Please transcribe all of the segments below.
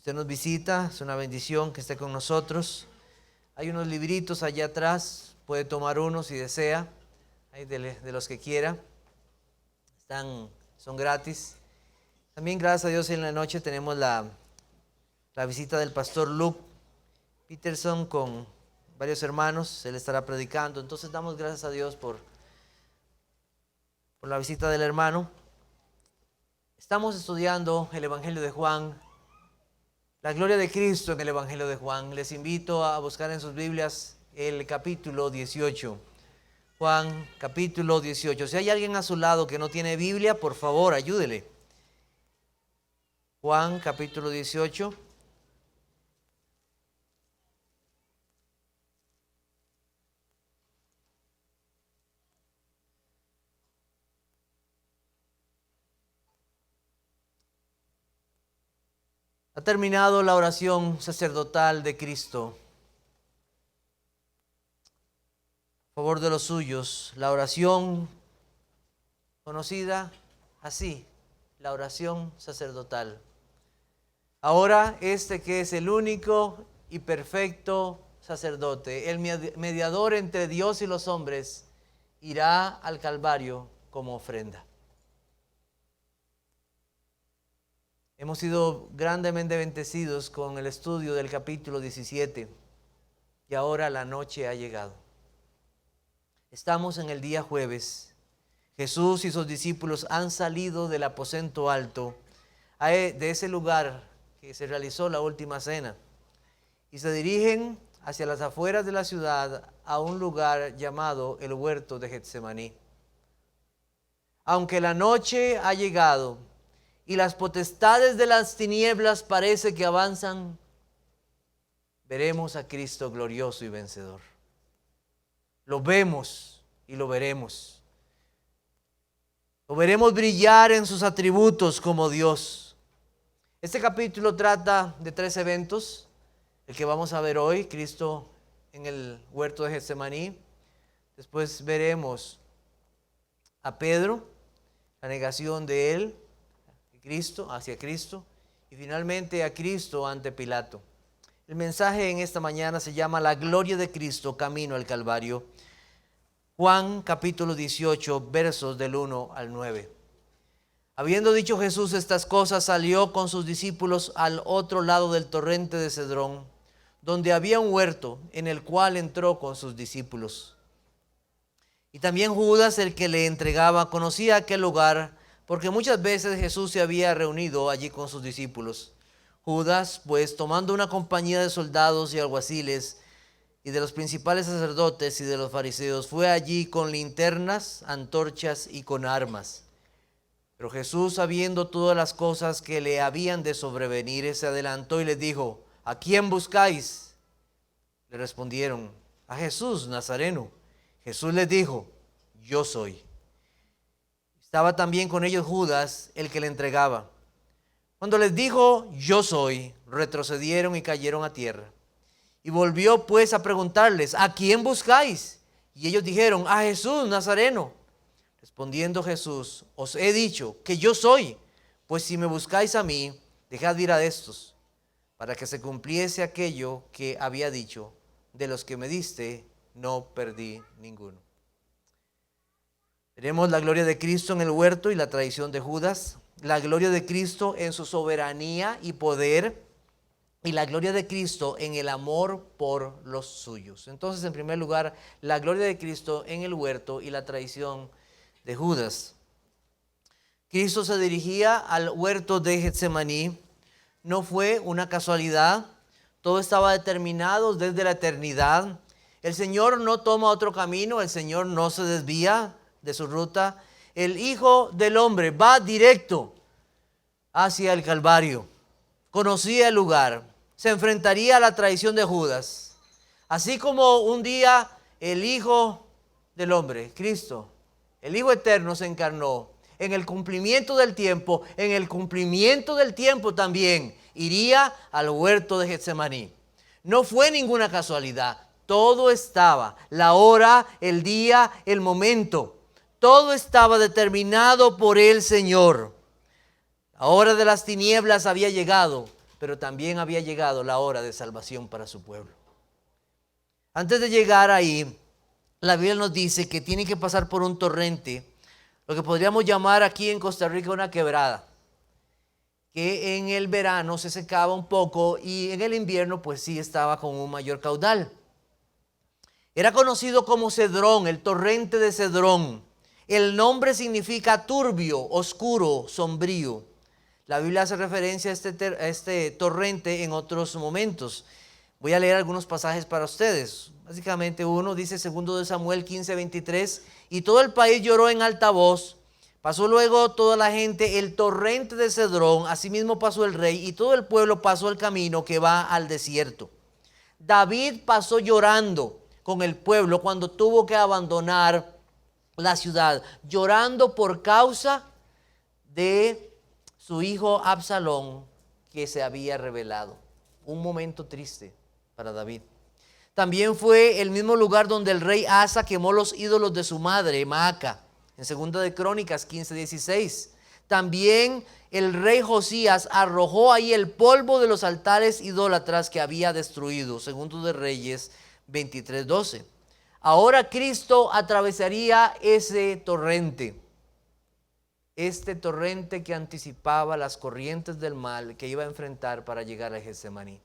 Usted nos visita, es una bendición que esté con nosotros. Hay unos libritos allá atrás, puede tomar uno si desea, hay de los que quiera, son gratis. También gracias a Dios en la noche tenemos la visita del pastor Luke Peterson con varios hermanos, él estará predicando, entonces damos gracias a Dios por la visita del hermano. Estamos estudiando el Evangelio de Juan, la gloria de Cristo en el Evangelio de Juan. Les invito a buscar en sus Biblias el capítulo 18. Juan, capítulo 18. Si hay alguien a su lado que no tiene Biblia, por favor, ayúdele. Juan, capítulo 18. Ha terminado la oración sacerdotal de Cristo. A favor de los suyos, la oración conocida así, la oración sacerdotal. Ahora que es el único y perfecto sacerdote, el mediador entre Dios y los hombres, irá al Calvario como ofrenda. Hemos sido grandemente bendecidos con el estudio del capítulo 17 y ahora la noche ha llegado. Estamos en el día jueves. Jesús y sus discípulos han salido del aposento alto, de ese lugar que se realizó la última cena, y se dirigen hacia las afueras de la ciudad a un lugar llamado el huerto de Getsemaní. Aunque la noche ha llegado y las potestades de las tinieblas parece que avanzan, veremos a Cristo glorioso y vencedor. Lo vemos y lo veremos. Lo veremos brillar en sus atributos como Dios. Este capítulo trata de 3 eventos. El que vamos a ver hoy, Cristo en el huerto de Getsemaní. Después veremos a Pedro, la negación de él, hacia Cristo, y finalmente a Cristo ante Pilato. El mensaje en esta mañana se llama La gloria de Cristo, camino al Calvario. Juan capítulo 18, versos del 1 al 9. Habiendo dicho Jesús estas cosas, salió con sus discípulos al otro lado del torrente de Cedrón, donde había un huerto, en el cual entró con sus discípulos. Y también Judas, el que le entregaba, conocía aquel lugar, porque muchas veces Jesús se había reunido allí con sus discípulos. Judas, pues, tomando una compañía de soldados y alguaciles, y de los principales sacerdotes y de los fariseos, fue allí con linternas, antorchas y con armas. Pero Jesús, sabiendo todas las cosas que le habían de sobrevenir, se adelantó y les dijo: ¿A quién buscáis? Le respondieron: a Jesús Nazareno. Jesús les dijo: yo soy. Estaba también con ellos Judas, el que le entregaba. Cuando les dijo: yo soy, retrocedieron y cayeron a tierra. Y volvió pues a preguntarles: ¿a quién buscáis? Y ellos dijeron: a Jesús Nazareno. Respondiendo Jesús: os he dicho que yo soy. Pues si me buscáis a mí, dejad ir a estos, para que se cumpliese aquello que había dicho: de los que me diste, no perdí ninguno. Veremos la gloria de Cristo en el huerto y la traición de Judas, la gloria de Cristo en su soberanía y poder, y la gloria de Cristo en el amor por los suyos. Entonces, en primer lugar, la gloria de Cristo en el huerto y la traición de Judas. Cristo se dirigía al huerto de Getsemaní. No fue una casualidad, todo estaba determinado desde la eternidad. El Señor no toma otro camino, el Señor no se desvía de su ruta. El Hijo del Hombre va directo hacia el Calvario. Conocía el lugar, se enfrentaría a la traición de Judas. Así como un día el Hijo del Hombre, Cristo, el Hijo Eterno, se encarnó en el cumplimiento del tiempo, en el cumplimiento del tiempo también iría al huerto de Getsemaní. No fue ninguna casualidad, todo estaba, la hora, el día, el momento, todo estaba determinado por el Señor. La hora de las tinieblas había llegado, pero también había llegado la hora de salvación para su pueblo. Antes de llegar ahí, la Biblia nos dice que tiene que pasar por un torrente, lo que podríamos llamar aquí en Costa Rica una quebrada, que en el verano se secaba un poco y en el invierno pues sí estaba con un mayor caudal. Era conocido como Cedrón, el torrente de Cedrón. El nombre significa turbio, oscuro, sombrío. La Biblia hace referencia a este torrente en otros momentos. Voy a leer algunos pasajes para ustedes. Básicamente uno dice, 2 de Samuel 15:23, y todo el país lloró en alta voz. Pasó luego toda la gente el torrente de Cedrón, asimismo pasó el rey, y todo el pueblo pasó el camino que va al desierto. David pasó llorando con el pueblo cuando tuvo que abandonar la ciudad, llorando por causa de su hijo Absalón, que se había rebelado. Un momento triste para David. También fue el mismo lugar donde el rey Asa quemó los ídolos de su madre, Maaca, en 2 de Crónicas 15:16. También el rey Josías arrojó ahí el polvo de los altares idólatras que había destruido, 2 de Reyes 23:12. Ahora Cristo atravesaría ese torrente. Este torrente que anticipaba las corrientes del mal que iba a enfrentar para llegar a Getsemaní.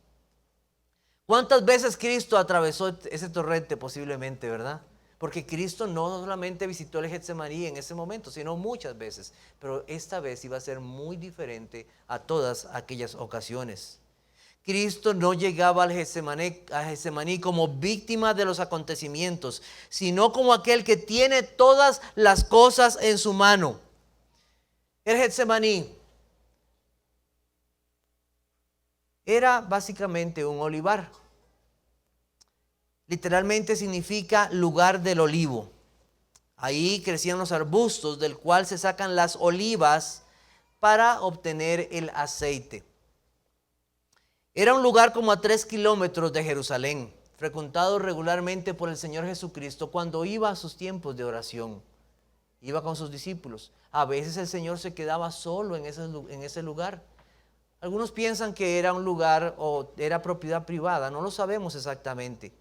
¿Cuántas veces Cristo atravesó ese torrente? Posiblemente, ¿verdad? Porque Cristo no solamente visitó el Getsemaní en ese momento, sino muchas veces. Pero esta vez iba a ser muy diferente a todas aquellas ocasiones. Cristo no llegaba al Getsemaní como víctima de los acontecimientos, sino como aquel que tiene todas las cosas en su mano. El Getsemaní era básicamente un olivar. Literalmente significa lugar del olivo. Ahí crecían los arbustos del cual se sacan las olivas para obtener el aceite. Era un lugar como a 3 kilómetros de Jerusalén, frecuentado regularmente por el Señor Jesucristo cuando iba a sus tiempos de oración. Iba con sus discípulos. A veces el Señor se quedaba solo en ese lugar. Algunos piensan que era un lugar o era propiedad privada, no lo sabemos exactamente.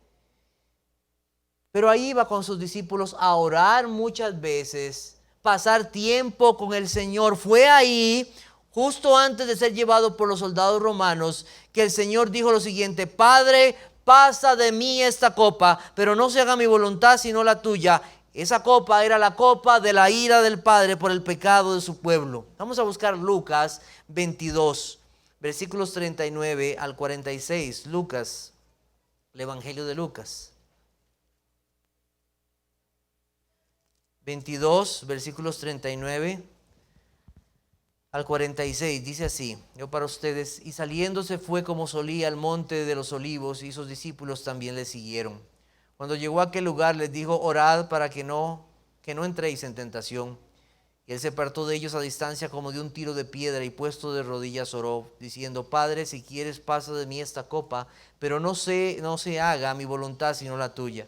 Pero ahí iba con sus discípulos a orar muchas veces, pasar tiempo con el Señor. Fue ahí, justo antes de ser llevado por los soldados romanos, que el Señor dijo lo siguiente: Padre, pasa de mí esta copa, pero no se haga mi voluntad sino la tuya. Esa copa era la copa de la ira del Padre por el pecado de su pueblo. Vamos a buscar Lucas 22, versículos 39 al 46. Lucas, el Evangelio de Lucas. 22, versículos 39 al 46. Dice así: yo para ustedes, y saliéndose fue como solía al monte de los olivos, y sus discípulos también le siguieron. Cuando llegó a aquel lugar les dijo: orad para que no entréis en tentación. Y él se apartó de ellos a distancia como de un tiro de piedra, y puesto de rodillas oró, diciendo: Padre, si quieres pasa de mí esta copa, pero no se haga mi voluntad sino la tuya.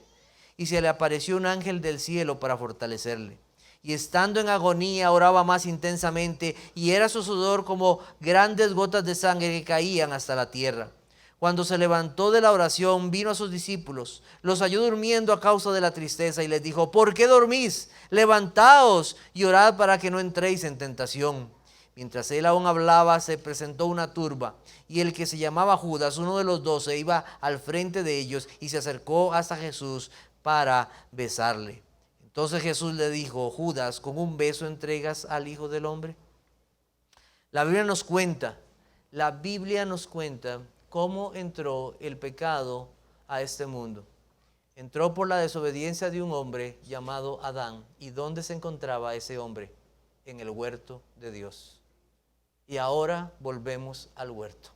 Y se le apareció un ángel del cielo para fortalecerle. Y estando en agonía oraba más intensamente, y era su sudor como grandes gotas de sangre que caían hasta la tierra. Cuando se levantó de la oración, vino a sus discípulos, los halló durmiendo a causa de la tristeza, y les dijo: ¿por qué dormís? Levantaos y orad para que no entréis en tentación. Mientras él aún hablaba, se presentó una turba, y el que se llamaba Judas, uno de los 12, iba al frente de ellos, y se acercó hasta Jesús para besarle. Entonces Jesús le dijo: Judas, ¿con un beso entregas al Hijo del Hombre? La Biblia nos cuenta cómo entró el pecado a este mundo. Entró por la desobediencia de un hombre llamado Adán. ¿Y dónde se encontraba ese hombre? En el huerto de Dios. Y ahora volvemos al huerto.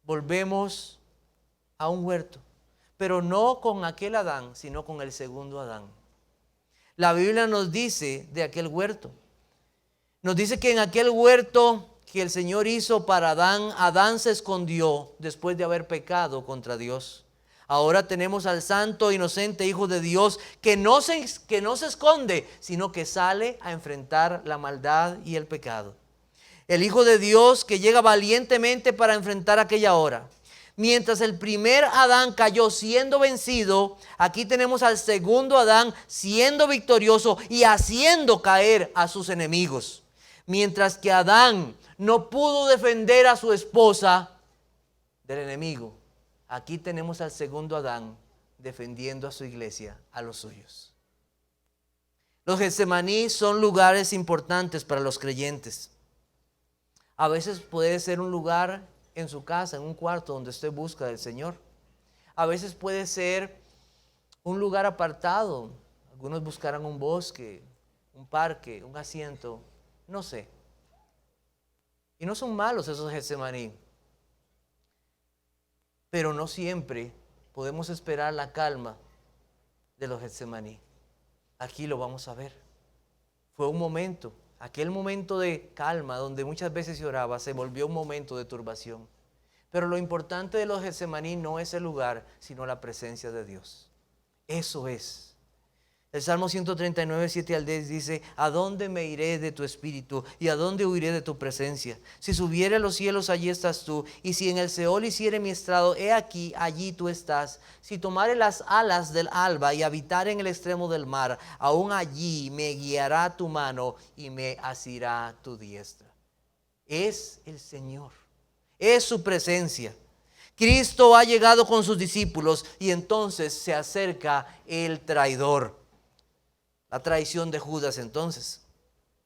Volvemos a un huerto, pero no con aquel Adán, sino con el segundo Adán. La Biblia nos dice de aquel huerto. Nos dice que en aquel huerto que el Señor hizo para Adán, Adán se escondió después de haber pecado contra Dios. Ahora tenemos al santo, inocente Hijo de Dios que no se esconde, sino que sale a enfrentar la maldad y el pecado. El Hijo de Dios que llega valientemente para enfrentar aquella hora. Mientras el primer Adán cayó siendo vencido, aquí tenemos al segundo Adán siendo victorioso y haciendo caer a sus enemigos. Mientras que Adán no pudo defender a su esposa del enemigo, aquí tenemos al segundo Adán defendiendo a su iglesia, a los suyos. Los Getsemaní son lugares importantes para los creyentes. A veces puede ser un lugar en su casa, en un cuarto donde usted busca del Señor. A veces puede ser un lugar apartado. Algunos buscarán un bosque, un parque, un asiento, no sé. Y no son malos esos Getsemaní. Pero no siempre podemos esperar la calma de los Getsemaní. Aquí lo vamos a ver. Fue un momento. Aquel momento de calma donde muchas veces se oraba se volvió un momento de turbación. Pero lo importante de los Getsemaní no es el lugar, sino la presencia de Dios. Eso es. El Salmo 139, 7 al 10 dice: ¿a dónde me iré de tu espíritu? ¿Y a dónde huiré de tu presencia? Si subiere a los cielos, allí estás tú. Y si en el Seol hiciere mi estrado, he aquí, allí tú estás. Si tomare las alas del alba y habitare en el extremo del mar, aún allí me guiará tu mano y me asirá tu diestra. Es el Señor. Es su presencia. Cristo ha llegado con sus discípulos y entonces se acerca el traidor. La traición de Judas entonces.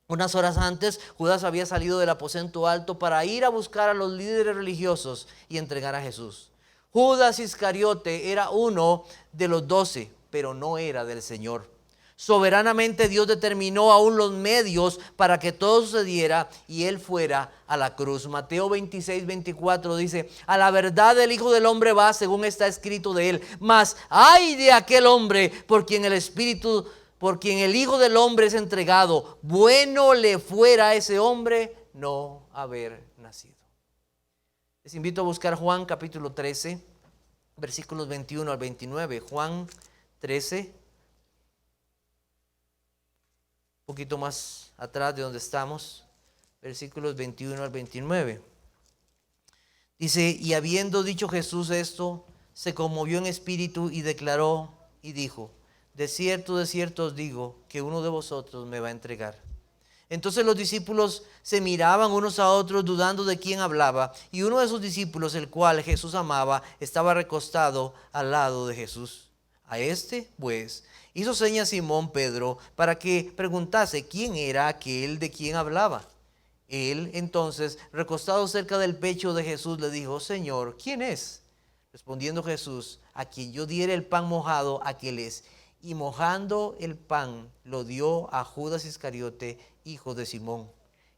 Unas horas antes, Judas había salido del aposento alto para ir a buscar a los líderes religiosos y entregar a Jesús. Judas Iscariote era uno de los 12, pero no era del Señor. Soberanamente Dios determinó aún los medios para que todo sucediera y Él fuera a la cruz. Mateo 26, 24 dice: a la verdad el Hijo del Hombre va según está escrito de Él. Mas ay de aquel hombre por quien el Hijo del Hombre es entregado. Bueno le fuera a ese hombre no haber nacido. Les invito a buscar Juan capítulo 13, versículos 21 al 29. Juan 13, un poquito más atrás de donde estamos, versículos 21 al 29. Dice: y habiendo dicho Jesús esto, se conmovió en espíritu y declaró y dijo: de cierto os digo, que uno de vosotros me va a entregar. Entonces los discípulos se miraban unos a otros, dudando de quién hablaba. Y uno de sus discípulos, el cual Jesús amaba, estaba recostado al lado de Jesús. A este, pues, hizo señas Simón Pedro para que preguntase quién era aquel de quien hablaba. Él entonces, recostado cerca del pecho de Jesús, le dijo: Señor, ¿quién es? Respondiendo Jesús: a quien yo diere el pan mojado, aquel es. Y mojando el pan lo dio a Judas Iscariote, hijo de Simón.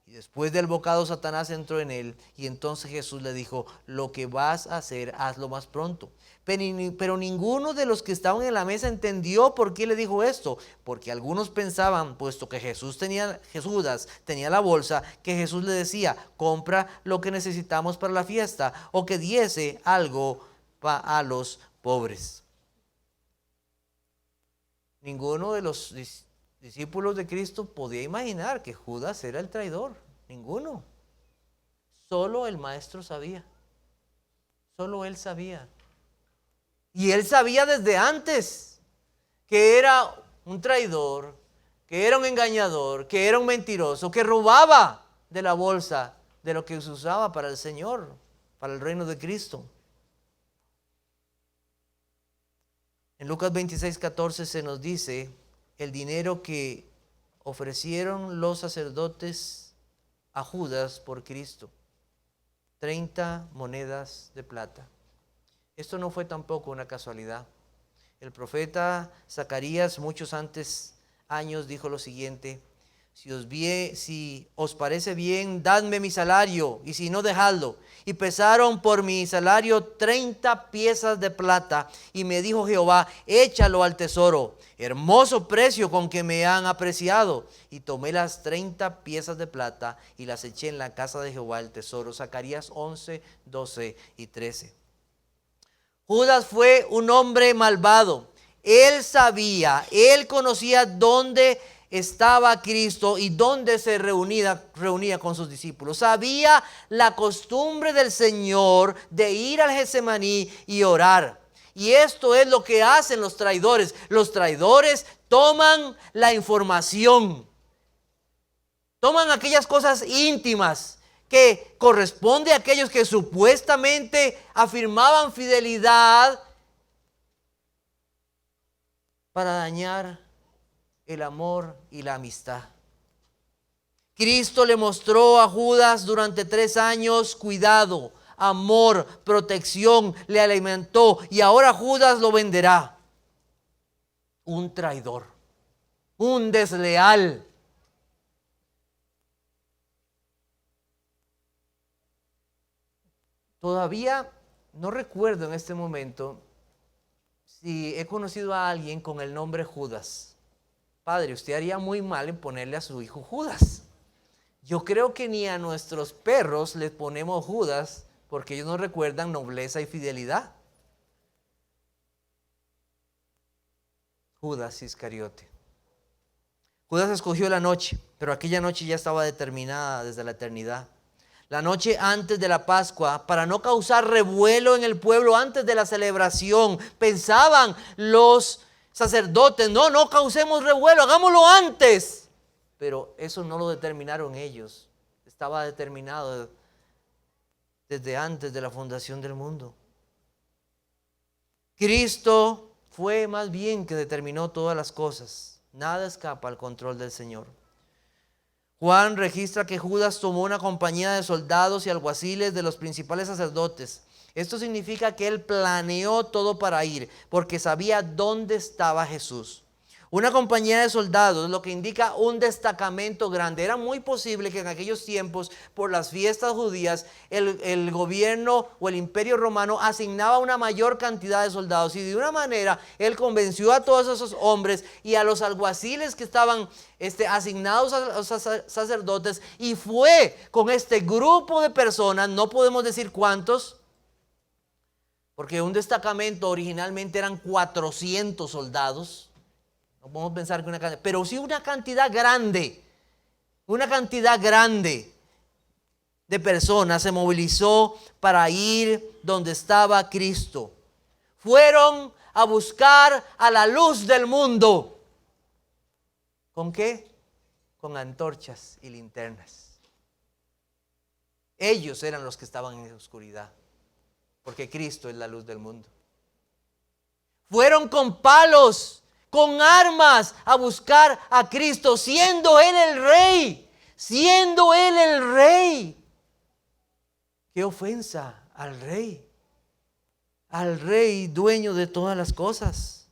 Y después del bocado Satanás entró en él. Y entonces Jesús le dijo: lo que vas a hacer, hazlo más pronto. Pero ninguno de los que estaban en la mesa entendió por qué le dijo esto. Porque algunos pensaban, puesto que Judas tenía la bolsa, que Jesús le decía: compra lo que necesitamos para la fiesta, o que diese algo a los pobres. Ninguno de los discípulos de Cristo podía imaginar que Judas era el traidor. Ninguno. Solo el maestro sabía. Solo él sabía. Y él sabía desde antes que era un traidor, que era un engañador, que era un mentiroso, que robaba de la bolsa de lo que se usaba para el Señor, para el reino de Cristo. En Lucas 26, 14 se nos dice el dinero que ofrecieron los sacerdotes a Judas por Cristo: 30 monedas de plata. Esto no fue tampoco una casualidad. El profeta Zacarías, muchos años, dijo lo siguiente: si os parece bien, dadme mi salario, y si no, dejadlo. Y pesaron por mi salario 30 piezas de plata, y me dijo Jehová: échalo al tesoro, hermoso precio con que me han apreciado. Y tomé las 30 piezas de plata y las eché en la casa de Jehová el tesoro. Zacarías 11, 12 y 13. Judas fue un hombre malvado. Él sabía, él conocía dónde estaba Cristo y dónde se reunía con sus discípulos. Sabía la costumbre del Señor de ir al Getsemaní y orar. Y esto es lo que hacen los traidores. Los traidores toman la información, toman aquellas cosas íntimas que corresponde a aquellos que supuestamente afirmaban fidelidad para dañar el amor y la amistad. Cristo le mostró a Judas durante 3 años cuidado, amor, protección, le alimentó, y ahora Judas lo venderá. Un traidor, un desleal. Todavía no recuerdo en este momento si he conocido a alguien con el nombre Judas. Padre, usted haría muy mal en ponerle a su hijo Judas. Yo creo que ni a nuestros perros les ponemos Judas porque ellos nos recuerdan nobleza y fidelidad. Judas Iscariote. Judas escogió la noche, pero aquella noche ya estaba determinada desde la eternidad. La noche antes de la Pascua, para no causar revuelo en el pueblo antes de la celebración. Pensaban los sacerdotes, no causemos revuelo, hagámoslo antes. Pero eso no lo determinaron ellos. Estaba determinado desde antes de la fundación del mundo. Cristo fue más bien que determinó todas las cosas. Nada escapa al control del Señor. Juan registra que Judas tomó una compañía de soldados y alguaciles de los principales sacerdotes. Esto significa que él planeó todo para ir, porque sabía dónde estaba Jesús. Una compañía de soldados, lo que indica un destacamento grande. Era muy posible que en aquellos tiempos, por las fiestas judías, el gobierno o el imperio romano asignaba una mayor cantidad de soldados. Y de una manera, él convenció a todos esos hombres y a los alguaciles que estaban asignados a los sacerdotes, y fue con este grupo de personas, no podemos decir cuántos, porque un destacamento originalmente eran 400 soldados. No podemos pensar que una cantidad, pero sí una cantidad grande de personas se movilizó para ir donde estaba Cristo. Fueron a buscar a la luz del mundo. ¿Con qué? Con antorchas y linternas. Ellos eran los que estaban en la oscuridad, porque Cristo es la luz del mundo. Fueron con palos, con armas, a buscar a Cristo, siendo Él el Rey. Siendo Él el Rey. ¡Qué ofensa al Rey! Al Rey dueño de todas las cosas.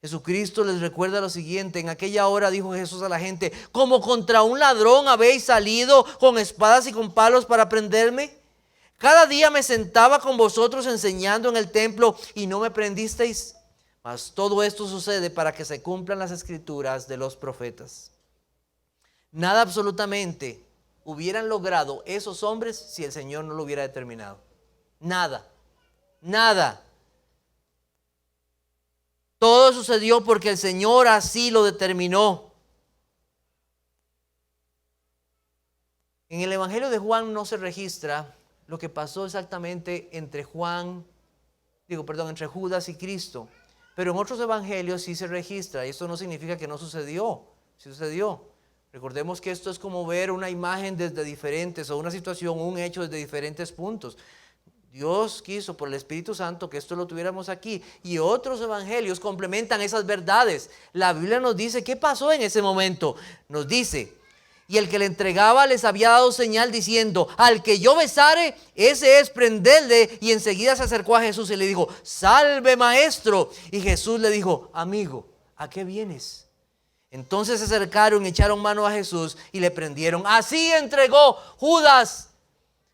Jesucristo les recuerda lo siguiente: en aquella hora dijo Jesús a la gente: ¿como contra un ladrón habéis salido con espadas y con palos para prenderme? Cada día me sentaba con vosotros enseñando en el templo y no me prendisteis. Mas todo esto sucede para que se cumplan las escrituras de los profetas. Nada absolutamente hubieran logrado esos hombres si el Señor no lo hubiera determinado. Nada. Todo sucedió porque el Señor así lo determinó. En el Evangelio de Juan no se registra lo que pasó exactamente entre Judas y Cristo. Pero en otros evangelios sí se registra. Y esto no significa que no sucedió. Sí sucedió. Recordemos que esto es como ver una imagen desde diferentes, o una situación, un hecho desde diferentes puntos. Dios quiso por el Espíritu Santo que esto lo tuviéramos aquí. Y otros evangelios complementan esas verdades. La Biblia nos dice qué pasó en ese momento. Nos dice: y el que le entregaba les había dado señal diciendo: al que yo besare, ese es, prendedle. Y enseguida se acercó a Jesús y le dijo: salve, maestro. Y Jesús le dijo: amigo, ¿a qué vienes? Entonces se acercaron y echaron mano a Jesús y le prendieron. Así entregó Judas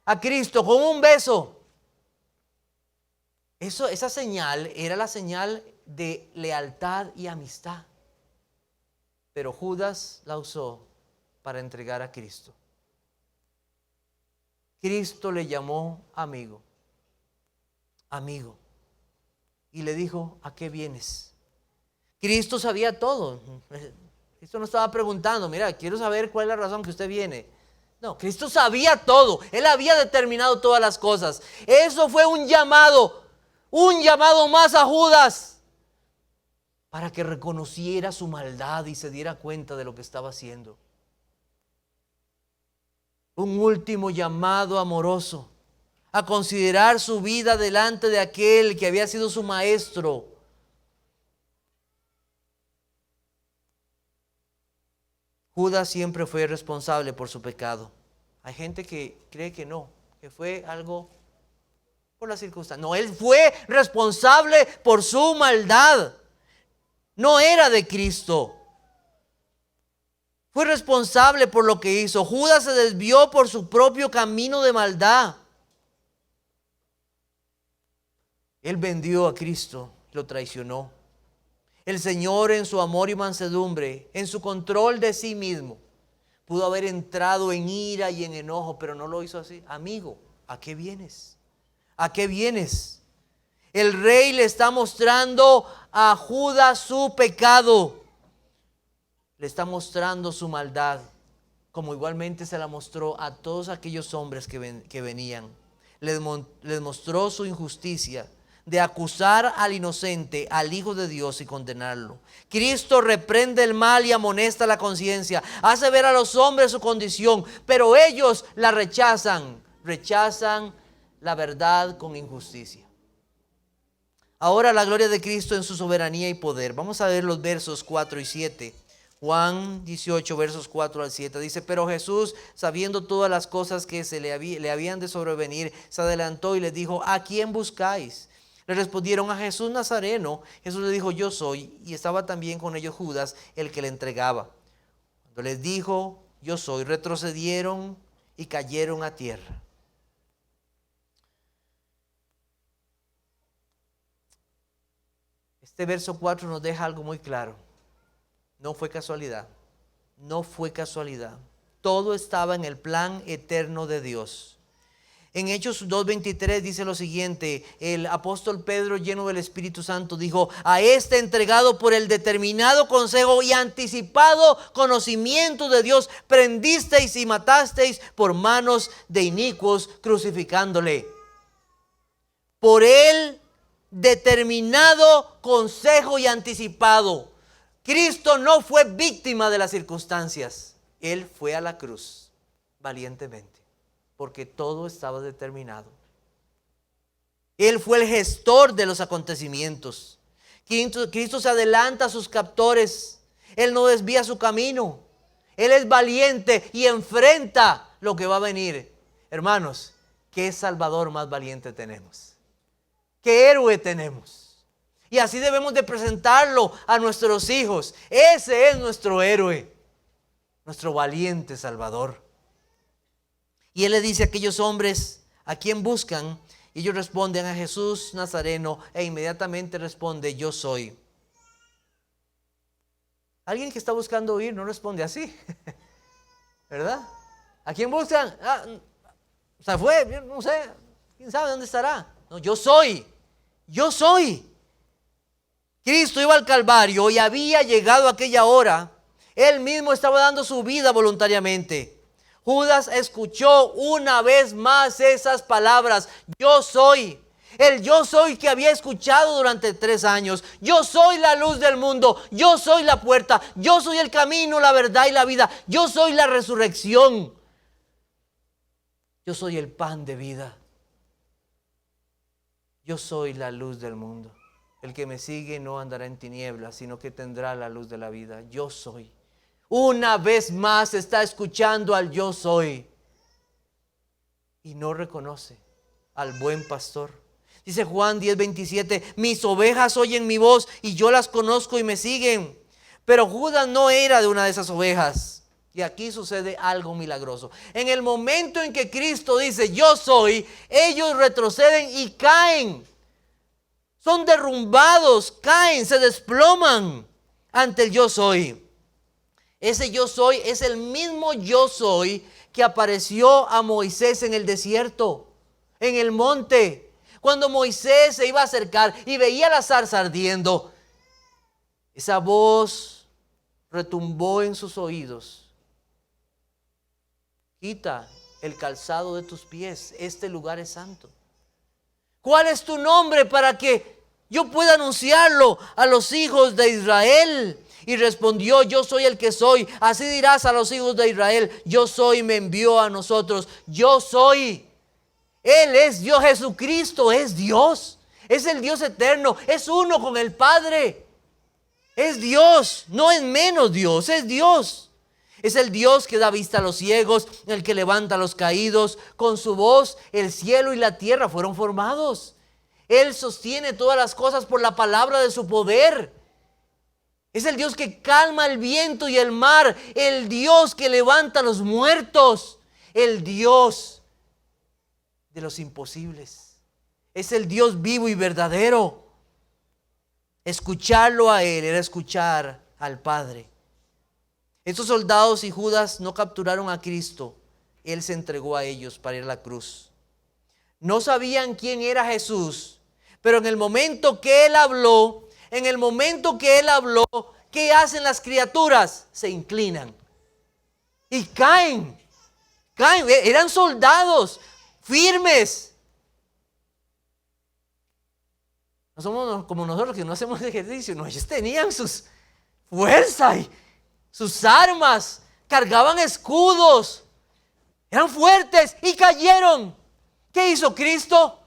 a Cristo, con un beso. Esa señal era la señal de lealtad y amistad. Pero Judas la usó para entregar a Cristo. Cristo le llamó amigo. Y le dijo: ¿a qué vienes? Cristo sabía todo. Cristo no estaba preguntando, mira, quiero saber cuál es la razón que usted viene. No, Cristo sabía todo. Él había determinado todas las cosas. Eso fue un llamado más a Judas, para que reconociera su maldad y se diera cuenta de lo que estaba haciendo. Un último llamado amoroso a considerar su vida delante de aquel que había sido su maestro. Judas siempre fue responsable por su pecado. Hay gente que cree que no, que fue algo por las circunstancias. No, él fue responsable por su maldad. No era de Cristo. Fue responsable por lo que hizo. Judas se desvió por su propio camino de maldad. Él vendió a Cristo, lo traicionó. El Señor, en su amor y mansedumbre, en su control de sí mismo, pudo haber entrado en ira y en enojo, pero no lo hizo así. Amigo, ¿a qué vienes? ¿A qué vienes? El rey le está mostrando a Judas su pecado. Le está mostrando su maldad, como igualmente se la mostró a todos aquellos hombres que venían. Les mostró su injusticia de acusar al inocente, al Hijo de Dios, y condenarlo. Cristo reprende el mal y amonesta la conciencia, hace ver a los hombres su condición, pero ellos la rechazan la verdad con injusticia. Ahora la gloria de Cristo en su soberanía y poder. Vamos a ver los versos 4 y 7. Juan 18, versos 4 al 7, dice: pero Jesús, sabiendo todas las cosas que le habían de sobrevenir, se adelantó y les dijo: ¿a quién buscáis? Le respondieron: a Jesús Nazareno. Jesús le dijo: yo soy. Y estaba también con ellos Judas, el que le entregaba. Cuando les dijo: yo soy, retrocedieron y cayeron a tierra. Este verso 4 nos deja algo muy claro. No fue casualidad. No fue casualidad. Todo estaba en el plan eterno de Dios. En Hechos 2:23 dice lo siguiente: el apóstol Pedro, lleno del Espíritu Santo, dijo: a este entregado por el determinado consejo y anticipado conocimiento de Dios, prendisteis y matasteis por manos de inicuos, crucificándole. Por el determinado consejo y anticipado. Cristo no fue víctima de las circunstancias. Él fue a la cruz valientemente, porque todo estaba determinado. Él fue el gestor de los acontecimientos. Cristo se adelanta a sus captores. Él no desvía su camino. Él es valiente y enfrenta lo que va a venir. Hermanos, ¿qué Salvador más valiente tenemos? ¿Qué héroe tenemos? Y así debemos de presentarlo a nuestros hijos. Ese es nuestro héroe, nuestro valiente Salvador. Y Él le dice a aquellos hombres: ¿a quién buscan? Y ellos responden: a Jesús Nazareno. E inmediatamente responde: yo soy. Alguien que está buscando oír no responde así, ¿verdad? ¿A quién buscan? Se fue, no sé, quién sabe dónde estará. No, yo soy. Yo soy. Cristo iba al Calvario y había llegado aquella hora. Él mismo estaba dando su vida voluntariamente. Judas escuchó una vez más esas palabras: yo soy. El yo soy que había escuchado durante 3 años. Yo soy la luz del mundo. Yo soy la puerta. Yo soy el camino, la verdad y la vida. Yo soy la resurrección. Yo soy el pan de vida. Yo soy la luz del mundo. El que me sigue no andará en tinieblas, sino que tendrá la luz de la vida. Yo soy. Una vez más está escuchando al yo soy. Y no reconoce al buen pastor. Dice Juan 10:27: mis ovejas oyen mi voz y yo las conozco y me siguen. Pero Judas no era de una de esas ovejas. Y aquí sucede algo milagroso. En el momento en que Cristo dice yo soy, ellos retroceden y caen. Son derrumbados, caen, se desploman ante el yo soy. Ese yo soy es el mismo yo soy que apareció a Moisés en el desierto, en el monte. Cuando Moisés se iba a acercar y veía la zarza ardiendo, esa voz retumbó en sus oídos: quita el calzado de tus pies, este lugar es santo. ¿Cuál es tu nombre para que yo pueda anunciarlo a los hijos de Israel? Y respondió: yo soy el que soy. Así dirás a los hijos de Israel: yo soy, me envió a nosotros. Yo soy. Él es Dios. Jesucristo es Dios. Es el Dios eterno. Es uno con el Padre. Es Dios. No es menos Dios. Es Dios. Es el Dios que da vista a los ciegos, el que levanta a los caídos. Con su voz el cielo y la tierra fueron formados. Él sostiene todas las cosas por la palabra de su poder. Es el Dios que calma el viento y el mar. El Dios que levanta a los muertos. El Dios de los imposibles. Es el Dios vivo y verdadero. Escucharlo a Él era escuchar al Padre. Estos soldados y Judas no capturaron a Cristo. Él se entregó a ellos para ir a la cruz. No sabían quién era Jesús, pero en el momento que Él habló, ¿qué hacen las criaturas? Se inclinan y caen. Eran soldados firmes. No somos como nosotros que no hacemos ejercicio. No, ellos tenían sus fuerzas y sus armas, cargaban escudos, eran fuertes y cayeron. ¿Qué hizo Cristo?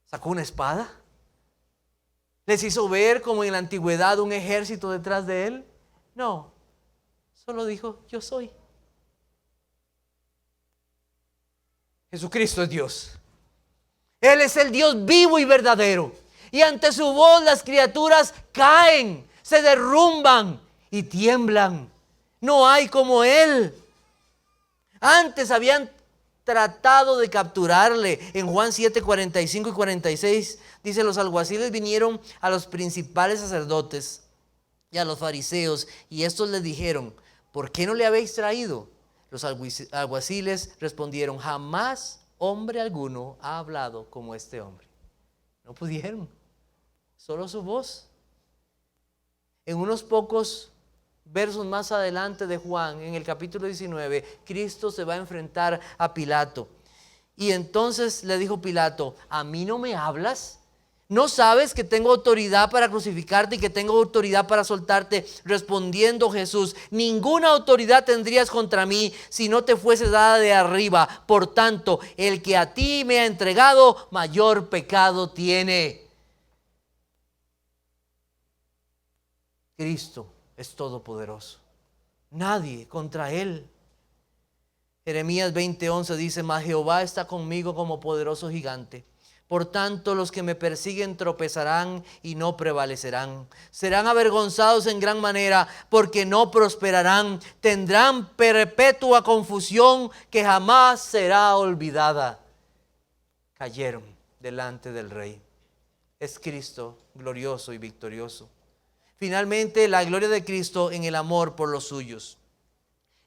¿Sacó una espada? ¿Les hizo ver como en la antigüedad un ejército detrás de Él? No, solo dijo: yo soy. Jesucristo es Dios. Él es el Dios vivo y verdadero. Y ante su voz las criaturas caen, se derrumban y tiemblan. No hay como Él. Antes habían tratado de capturarle. En Juan 7, 45 y 46 dice: los alguaciles vinieron a los principales sacerdotes y a los fariseos, y estos les dijeron: ¿por qué no le habéis traído? Los alguaciles respondieron: jamás hombre alguno ha hablado como este hombre. No pudieron, solo su voz. En unos pocos versos más adelante de Juan, en el capítulo 19, Cristo se va a enfrentar a Pilato. Y entonces le dijo Pilato: ¿a mí no me hablas? ¿No sabes que tengo autoridad para crucificarte y que tengo autoridad para soltarte? Respondiendo Jesús: ninguna autoridad tendrías contra mí si no te fuese dada de arriba. Por tanto, el que a ti me ha entregado, mayor pecado tiene. Cristo es todopoderoso. Nadie contra Él. Jeremías 20:11 dice: mas Jehová está conmigo como poderoso gigante. Por tanto, los que me persiguen tropezarán y no prevalecerán. Serán avergonzados en gran manera, porque no prosperarán. Tendrán perpetua confusión que jamás será olvidada. Cayeron delante del Rey. Es Cristo glorioso y victorioso. Finalmente, la gloria de Cristo en el amor por los suyos.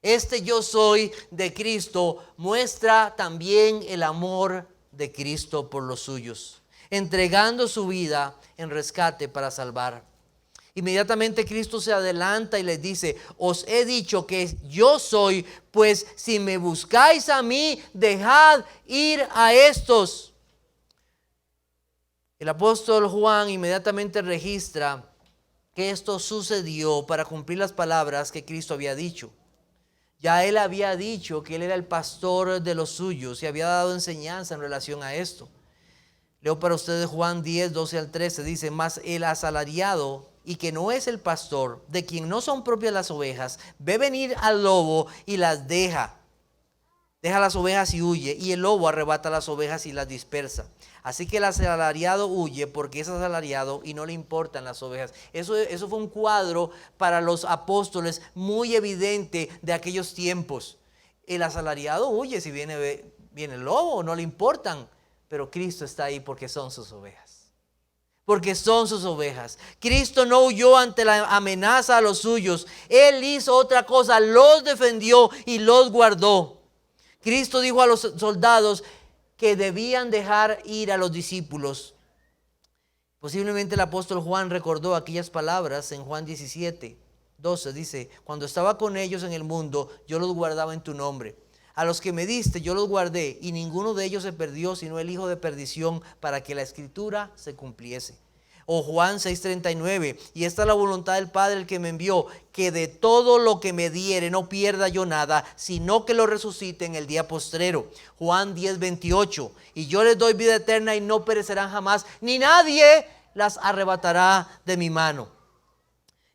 Este yo soy de Cristo muestra también el amor de Cristo por los suyos, entregando su vida en rescate para salvar. Inmediatamente Cristo se adelanta y les dice: os he dicho que yo soy, pues si me buscáis a mí, dejad ir a estos. El apóstol Juan inmediatamente registra que esto sucedió para cumplir las palabras que Cristo había dicho. Ya Él había dicho que Él era el pastor de los suyos y había dado enseñanza en relación a esto. Leo para ustedes Juan 10, 12 al 13. Dice: mas el asalariado, y que no es el pastor, de quien no son propias las ovejas, ve venir al lobo y las deja las ovejas y huye, y el lobo arrebata las ovejas y las dispersa. Así que el asalariado huye porque es asalariado y no le importan las ovejas. Eso fue un cuadro para los apóstoles muy evidente de aquellos tiempos. El asalariado huye si viene el lobo, no le importan. Pero Cristo está ahí porque son sus ovejas. Porque son sus ovejas. Cristo no huyó ante la amenaza a los suyos. Él hizo otra cosa, los defendió y los guardó. Cristo dijo a los soldados que debían dejar ir a los discípulos. Posiblemente el apóstol Juan recordó aquellas palabras en Juan 17:12. Dice: cuando estaba con ellos en el mundo, yo los guardaba en tu nombre. A los que me diste, yo los guardé, y ninguno de ellos se perdió, sino el hijo de perdición, para que la escritura se cumpliese. O Juan 6:39, y esta es la voluntad del Padre, el que me envió, que de todo lo que me diere no pierda yo nada, sino que lo resucite en el día postrero. Juan 10:28, y yo les doy vida eterna y no perecerán jamás, ni nadie las arrebatará de mi mano.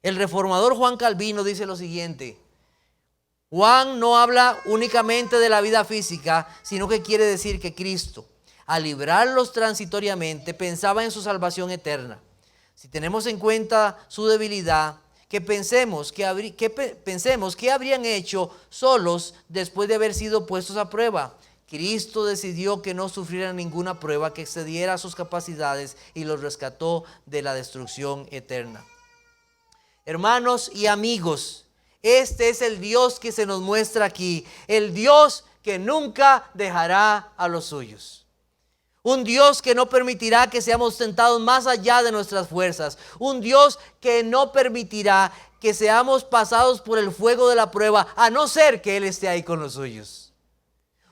El reformador Juan Calvino dice lo siguiente: Juan no habla únicamente de la vida física, sino que quiere decir que Cristo, al librarlos transitoriamente, pensaba en su salvación eterna. Si tenemos en cuenta su debilidad, pensemos qué habrían hecho solos después de haber sido puestos a prueba. Cristo decidió que no sufrieran ninguna prueba que excediera sus capacidades y los rescató de la destrucción eterna. Hermanos y amigos, este es el Dios que se nos muestra aquí, el Dios que nunca dejará a los suyos. Un Dios que no permitirá que seamos tentados más allá de nuestras fuerzas. Un Dios que no permitirá que seamos pasados por el fuego de la prueba, a no ser que Él esté ahí con los suyos.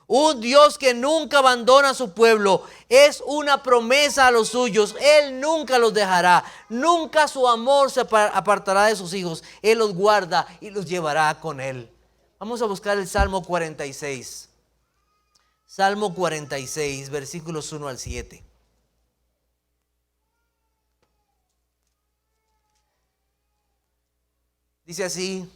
Un Dios que nunca abandona a su pueblo. Es una promesa a los suyos. Él nunca los dejará. Nunca su amor se apartará de sus hijos. Él los guarda y los llevará con Él. Vamos a buscar el Salmo 46. Salmo 46, versículos 1 al 7. Dice así: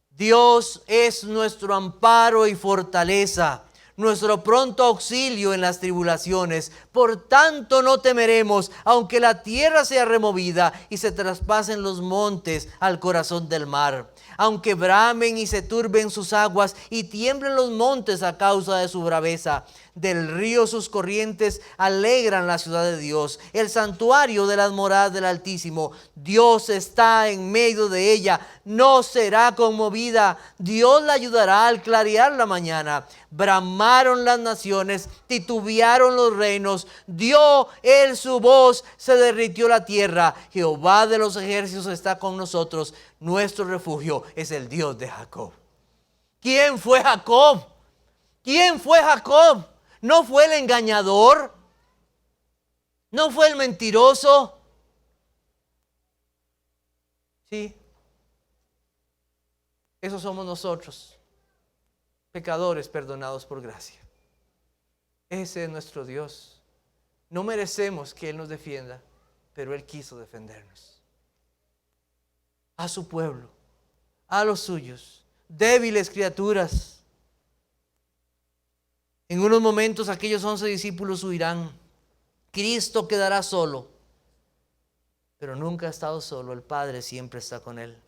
Dios es nuestro amparo y fortaleza, nuestro pronto auxilio en las tribulaciones. Por tanto no temeremos, aunque la tierra sea removida y se traspasen los montes al corazón del mar. Aunque bramen y se turben sus aguas y tiemblen los montes a causa de su braveza. Del río sus corrientes alegran la ciudad de Dios, el santuario de las moradas del Altísimo. Dios está en medio de ella, no será conmovida. Dios la ayudará al clarear la mañana. Bramaron las naciones, titubearon los reinos. Dio Él su voz, se derritió la tierra. Jehová de los ejércitos está con nosotros. Nuestro refugio es el Dios de Jacob. ¿Quién fue Jacob? ¿Quién fue Jacob? ¿No fue el engañador? ¿No fue el mentiroso? Sí. Esos somos nosotros, pecadores perdonados por gracia. Ese es nuestro Dios. No merecemos que Él nos defienda, pero Él quiso defendernos. A su pueblo, a los suyos, débiles criaturas. En unos momentos aquellos 11 discípulos huirán. Cristo quedará solo, pero nunca ha estado solo. El Padre siempre está con Él.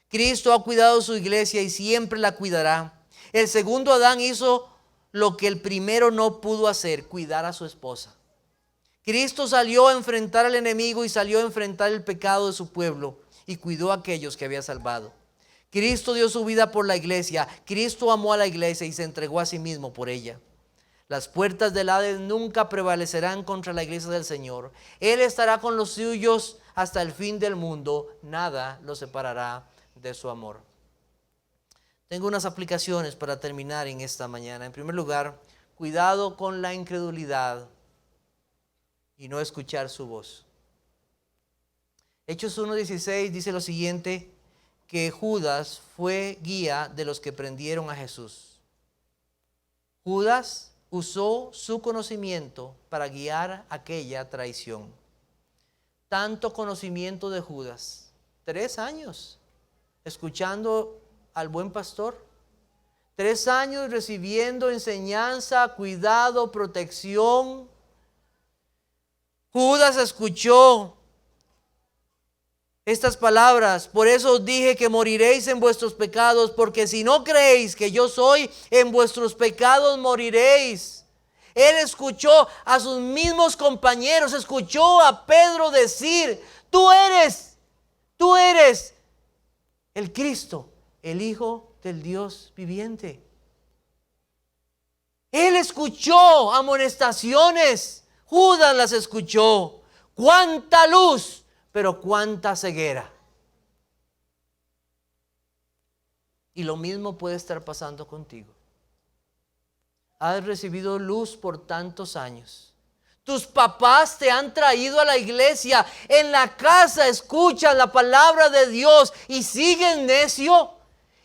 Cristo ha cuidado su iglesia y siempre la cuidará. El segundo Adán hizo lo que el primero no pudo hacer: cuidar a su esposa. Cristo salió a enfrentar al enemigo y salió a enfrentar el pecado de su pueblo y cuidó a aquellos que había salvado. Cristo dio su vida por la iglesia. Cristo amó a la iglesia y se entregó a sí mismo por ella. Las puertas del Hades nunca prevalecerán contra la iglesia del Señor. Él estará con los suyos hasta el fin del mundo. Nada los separará de su amor. Tengo unas aplicaciones para terminar en esta mañana. En primer lugar, cuidado con la incredulidad y no escuchar su voz. Hechos 1:16 dice lo siguiente: que Judas fue guía de los que prendieron a Jesús. Judas usó su conocimiento para guiar aquella traición. Tanto conocimiento de Judas. 3 años escuchando al buen pastor. 3 años recibiendo enseñanza, cuidado, protección. Judas escuchó estas palabras: por eso os dije que moriréis en vuestros pecados, porque si no creéis que yo soy, en vuestros pecados moriréis. Él escuchó a sus mismos compañeros, escuchó a Pedro decir: tú eres el Cristo, el Hijo del Dios viviente. Él escuchó amonestaciones. Judas las escuchó. Cuánta luz, pero cuánta ceguera. Y lo mismo puede estar pasando contigo. Has recibido luz por tantos años. Tus papás te han traído a la iglesia. En la casa escuchas la palabra de Dios y sigues necio.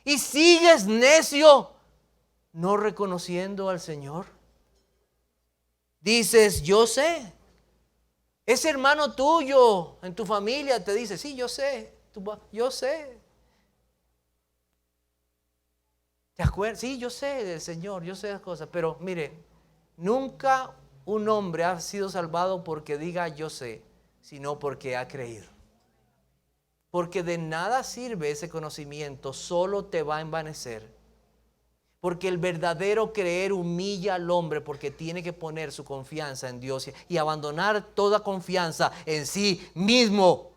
Y sigues necio, no reconociendo al Señor. Dices, yo sé. Ese hermano tuyo en tu familia te dice, sí, yo sé. Yo sé. ¿Te acuerdas? Sí, yo sé del Señor, yo sé las cosas. Pero mire, nunca un hombre ha sido salvado porque diga yo sé, sino porque ha creído. Porque de nada sirve ese conocimiento, solo te va a envanecer. Porque el verdadero creer humilla al hombre porque tiene que poner su confianza en Dios y abandonar toda confianza en sí mismo.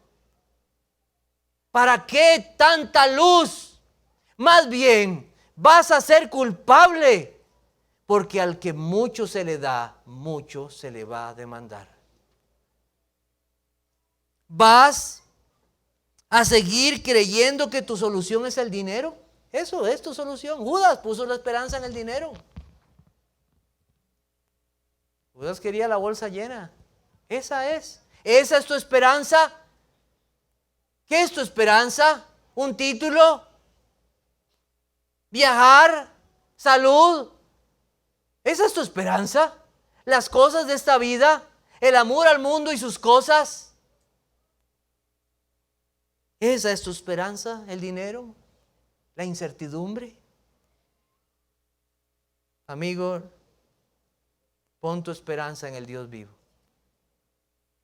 ¿Para qué tanta luz? Más bien, vas a ser culpable, porque al que mucho se le da, mucho se le va a demandar. Vas a seguir creyendo que tu solución es el dinero. Eso es tu solución. Judas puso la esperanza en el dinero. Judas quería la bolsa llena. Esa es tu esperanza. ¿Qué es tu esperanza? ¿Un título? ¿Viajar? ¿Salud? ¿Esa es tu esperanza? ¿Las cosas de esta vida? ¿El amor al mundo y sus cosas? ¿Esa es tu esperanza? ¿El dinero? ¿La incertidumbre? Amigo, pon tu esperanza en el Dios vivo.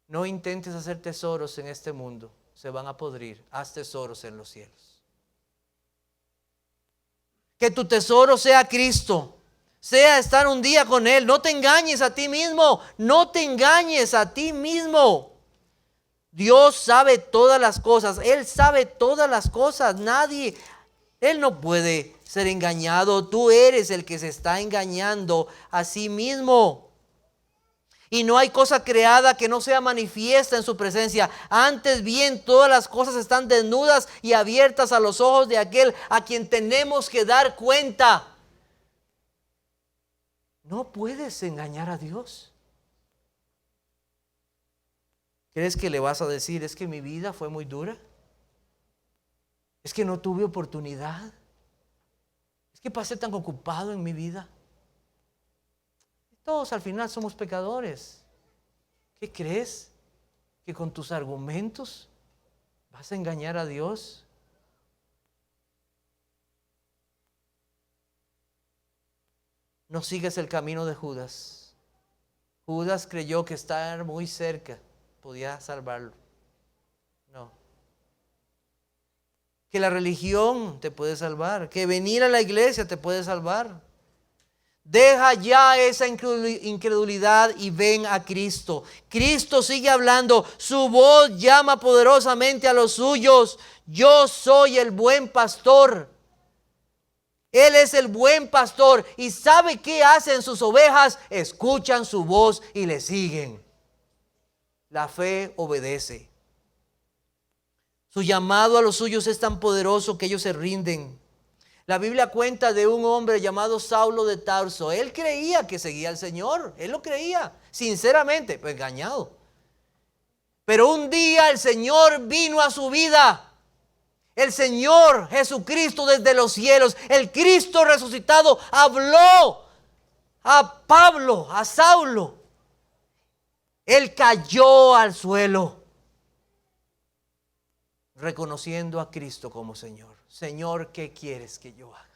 No intentes hacer tesoros en este mundo, se van a podrir. Haz tesoros en los cielos. Que tu tesoro sea Cristo, sea estar un día con Él. No te engañes a ti mismo, no te engañes a ti mismo. Dios sabe todas las cosas, Él sabe todas las cosas, Él no puede ser engañado. Tú eres el que se está engañando a sí mismo. Y no hay cosa creada que no sea manifiesta en su presencia. Antes bien, todas las cosas están desnudas y abiertas a los ojos de aquel a quien tenemos que dar cuenta. No puedes engañar a Dios. ¿Crees que le vas a decir, es que mi vida fue muy dura? Es que no tuve oportunidad. Es que pasé tan ocupado en mi vida. Todos al final somos pecadores. ¿Qué crees? ¿Que con tus argumentos vas a engañar a Dios? No sigas el camino de Judas. Judas creyó que estar muy cerca podía salvarlo. No. Que la religión te puede salvar, que venir a la iglesia te puede salvar. Deja ya esa incredulidad y ven a Cristo. Cristo sigue hablando, su voz llama poderosamente a los suyos. Yo soy el buen pastor. Él es el buen pastor y sabe qué hacen sus ovejas. Escuchan su voz y le siguen. La fe obedece. Su llamado a los suyos es tan poderoso que ellos se rinden. La Biblia cuenta de un hombre llamado Saulo de Tarso. Él creía que seguía al Señor. Él lo creía, sinceramente, pues engañado. Pero un día el Señor vino a su vida. El Señor Jesucristo desde los cielos, el Cristo resucitado, habló a Pablo, a Saulo. Él cayó al suelo, reconociendo a Cristo como Señor. Señor, ¿qué quieres que yo haga?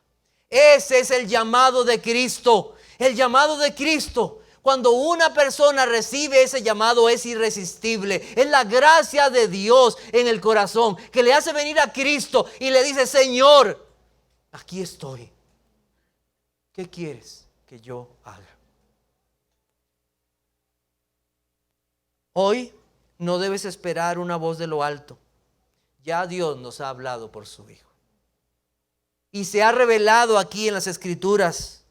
Ese es el llamado de Cristo. El llamado de Cristo. Cuando una persona recibe ese llamado es irresistible. Es la gracia de Dios en el corazón que le hace venir a Cristo y le dice, Señor, aquí estoy. ¿Qué quieres que yo haga? Hoy no debes esperar una voz de lo alto. Ya Dios nos ha hablado por su Hijo. Y se ha revelado aquí en las Escrituras.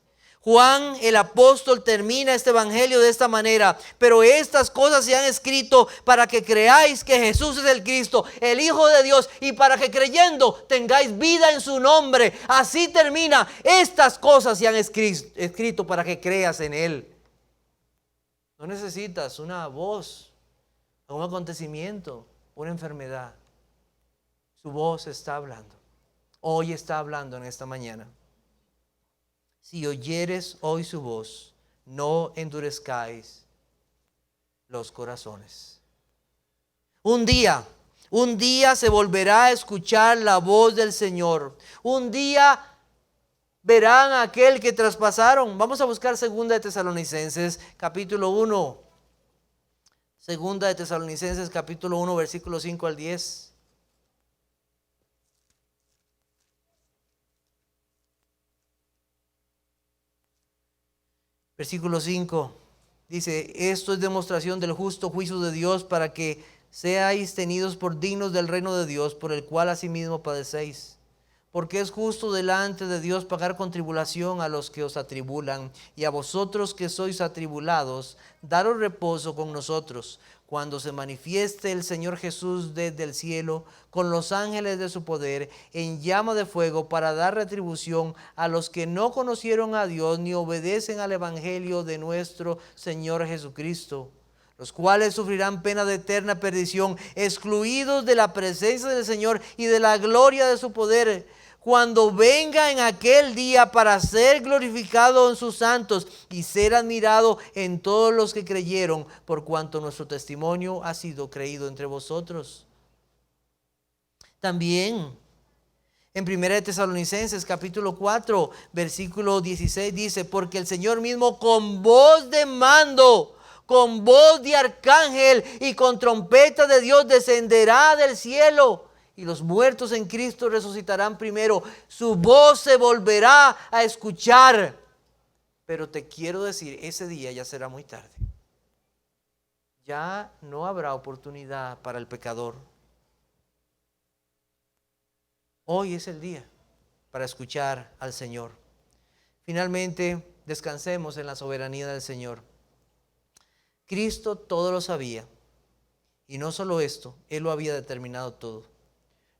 Juan el apóstol termina este evangelio de esta manera: pero estas cosas se han escrito para que creáis que Jesús es el Cristo, el Hijo de Dios, y para que creyendo tengáis vida en su nombre. Así termina: estas cosas se han escrito para que creas en Él. No necesitas una voz, un acontecimiento, una enfermedad. Su voz está hablando. Hoy está hablando en esta mañana. Si oyeres hoy su voz, no endurezcáis los corazones. Un día se volverá a escuchar la voz del Señor. Un día verán a aquel que traspasaron. Vamos a buscar 2 de Tesalonicenses, capítulo 1. 2 de Tesalonicenses, capítulo 1, versículos 5 al 10. Versículo 5 dice: esto es demostración del justo juicio de Dios, para que seáis tenidos por dignos del reino de Dios, por el cual asimismo padecéis. Porque es justo delante de Dios pagar con tribulación a los que os atribulan, y a vosotros que sois atribulados, daros reposo con nosotros, cuando se manifieste el Señor Jesús desde el cielo, con los ángeles de su poder, en llama de fuego, para dar retribución a los que no conocieron a Dios, ni obedecen al evangelio de nuestro Señor Jesucristo, los cuales sufrirán pena de eterna perdición, excluidos de la presencia del Señor y de la gloria de su poder, cuando venga en aquel día para ser glorificado en sus santos y ser admirado en todos los que creyeron, por cuanto nuestro testimonio ha sido creído entre vosotros. También en 1 de Tesalonicenses capítulo 4 versículo 16 dice: porque el Señor mismo con voz de mando, con voz de arcángel y con trompeta de Dios descenderá del cielo, y los muertos en Cristo resucitarán primero. Su voz se volverá a escuchar. Pero te quiero decir, ese día ya será muy tarde. Ya no habrá oportunidad para el pecador. Hoy es el día para escuchar al Señor. Finalmente, descansemos en la soberanía del Señor. Cristo todo lo sabía. Y no solo esto, Él lo había determinado todo.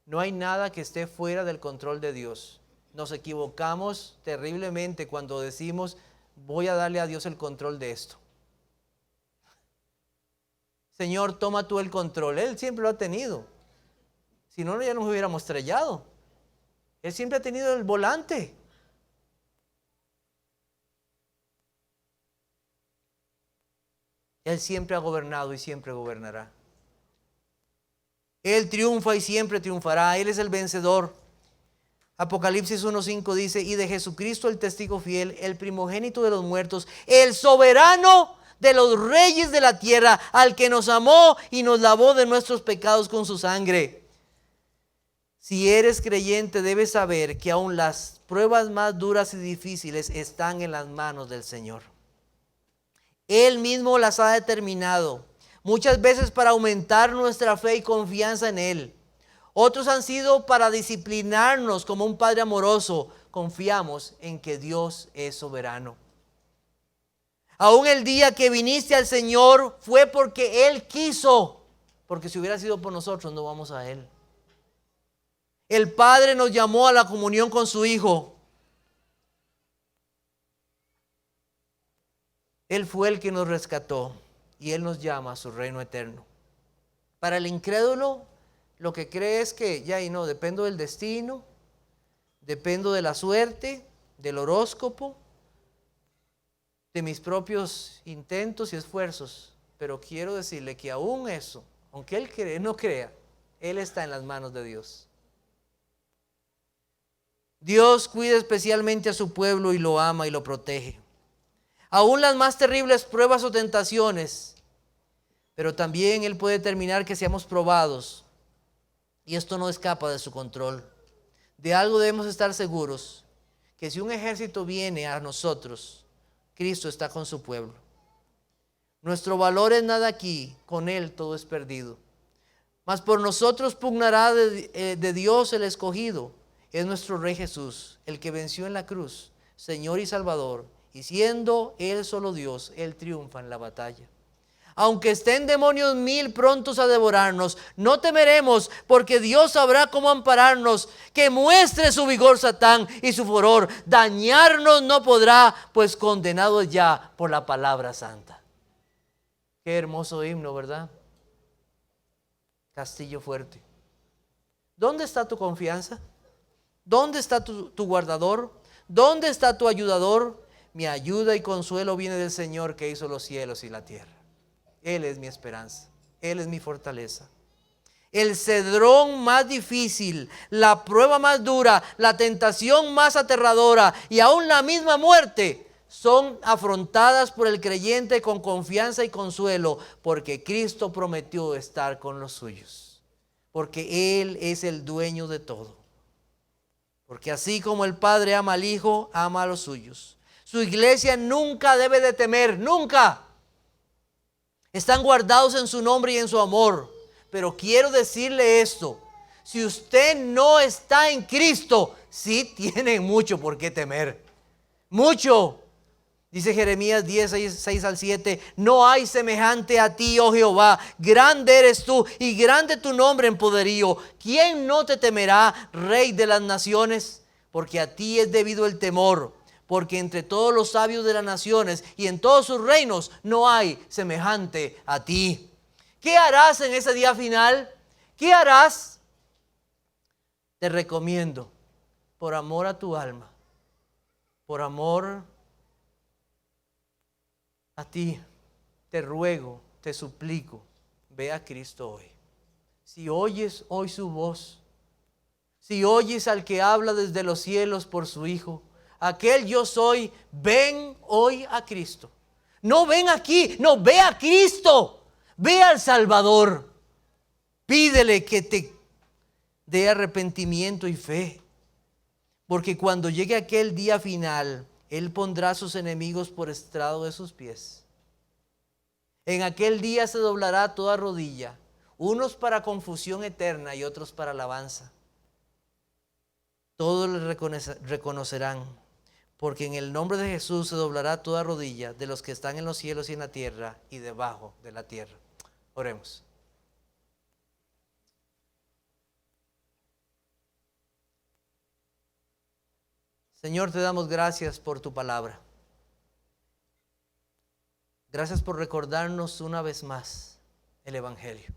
No hay nada que esté fuera del control de Dios. Nos equivocamos terriblemente cuando decimos: voy a darle a Dios el control de esto. Señor, toma tú el control. Él siempre lo ha tenido. Si no, ya nos hubiéramos estrellado. Él siempre ha tenido el volante. Él siempre ha gobernado y siempre gobernará. Él triunfa y siempre triunfará. Él es el vencedor. Apocalipsis 1:5 dice: y de Jesucristo el testigo fiel, el primogénito de los muertos, el soberano de los reyes de la tierra, al que nos amó y nos lavó de nuestros pecados con su sangre. Si eres creyente, debes saber que aún las pruebas más duras y difíciles están en las manos del Señor. Él mismo las ha determinado. Muchas veces para aumentar nuestra fe y confianza en Él. Otros han sido para disciplinarnos como un Padre amoroso. Confiamos en que Dios es soberano. Aún el día que viniste al Señor fue porque Él quiso. Porque si hubiera sido por nosotros, no vamos a Él. El Padre nos llamó a la comunión con su Hijo. Él fue el que nos rescató. Y Él nos llama a su reino eterno. Para el incrédulo, lo que cree es que ya y no, dependo del destino, dependo de la suerte, del horóscopo, de mis propios intentos y esfuerzos. Pero quiero decirle que aún eso, aunque él no crea, Él está en las manos de Dios. Dios cuida especialmente a su pueblo y lo ama y lo protege. Aún las más terribles pruebas o tentaciones, pero también Él puede determinar que seamos probados. Y esto no escapa de su control. De algo debemos estar seguros: que si un ejército viene a nosotros, Cristo está con su pueblo. Nuestro valor es nada aquí, con Él todo es perdido. Mas por nosotros pugnará de Dios el escogido. Es nuestro Rey Jesús, el que venció en la cruz, Señor y Salvador, y siendo Él solo Dios, Él triunfa en la batalla. Aunque estén demonios 1000 prontos a devorarnos, no temeremos, porque Dios sabrá cómo ampararnos. Que muestre su vigor Satán y su furor. Dañarnos no podrá, pues condenados ya por la palabra santa. Qué hermoso himno, ¿verdad? Castillo fuerte. ¿Dónde está tu confianza? ¿Dónde está tu guardador? ¿Dónde está tu ayudador? Mi ayuda y consuelo viene del Señor que hizo los cielos y la tierra. Él es mi esperanza, Él es mi fortaleza. El cedrón más difícil, la prueba más dura, la tentación más aterradora y aún la misma muerte son afrontadas por el creyente con confianza y consuelo, porque Cristo prometió estar con los suyos, porque Él es el dueño de todo. Porque así como el Padre ama al Hijo, ama a los suyos. Su iglesia nunca debe de temer, nunca. Están guardados en su nombre y en su amor. Pero quiero decirle esto: si usted no está en Cristo, sí tiene mucho por qué temer. Mucho. Dice Jeremías 10, 6 al 7. No hay semejante a ti, oh Jehová. Grande eres tú y grande tu nombre en poderío. ¿Quién no te temerá, Rey de las naciones? Porque a ti es debido el temor. Porque entre todos los sabios de las naciones y en todos sus reinos no hay semejante a ti. ¿Qué harás en ese día final? ¿Qué harás? Te recomiendo, por amor a tu alma, por amor a ti, te ruego, te suplico, ve a Cristo hoy. Si oyes hoy su voz, si oyes al que habla desde los cielos por su Hijo, aquel yo soy, ven hoy a Cristo. No ven aquí, no, ve a Cristo. Ve al Salvador. Pídele que te dé arrepentimiento y fe. Porque cuando llegue aquel día final, Él pondrá a sus enemigos por estrado de sus pies. En aquel día se doblará toda rodilla, unos para confusión eterna y otros para alabanza. Todos le reconocerán, porque en el nombre de Jesús se doblará toda rodilla de los que están en los cielos y en la tierra y debajo de la tierra. Oremos. Señor, te damos gracias por tu palabra. Gracias por recordarnos una vez más el Evangelio.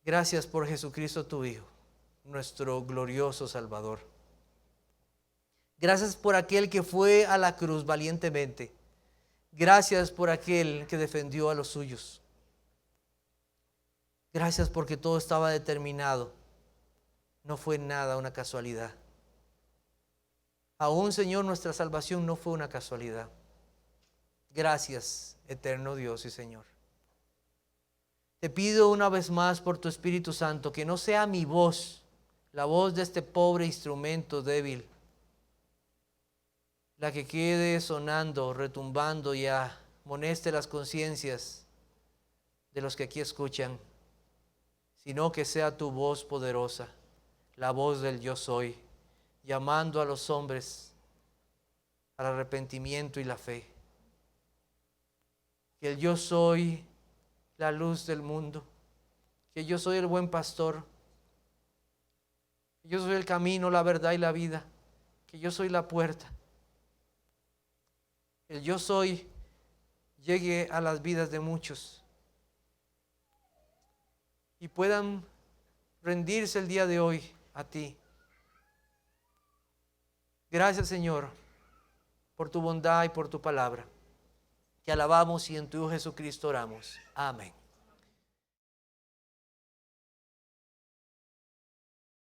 Gracias por Jesucristo tu Hijo, nuestro glorioso Salvador. Gracias por aquel que fue a la cruz valientemente. Gracias por aquel que defendió a los suyos. Gracias porque todo estaba determinado. No fue nada una casualidad. Aún, Señor, nuestra salvación no fue una casualidad. Gracias, eterno Dios y Señor. Te pido una vez más por tu Espíritu Santo que no sea mi voz, la voz de este pobre instrumento débil, la que quede sonando, retumbando y amoneste las conciencias de los que aquí escuchan, sino que sea tu voz poderosa, la voz del yo soy, llamando a los hombres al arrepentimiento y la fe. Que el yo soy la luz del mundo, que yo soy el buen pastor, que yo soy el camino, la verdad y la vida, que yo soy la puerta. El yo soy llegue a las vidas de muchos y puedan rendirse el día de hoy a ti. Gracias, Señor, por tu bondad y por tu palabra. Te alabamos y en tu Jesucristo oramos. Amén.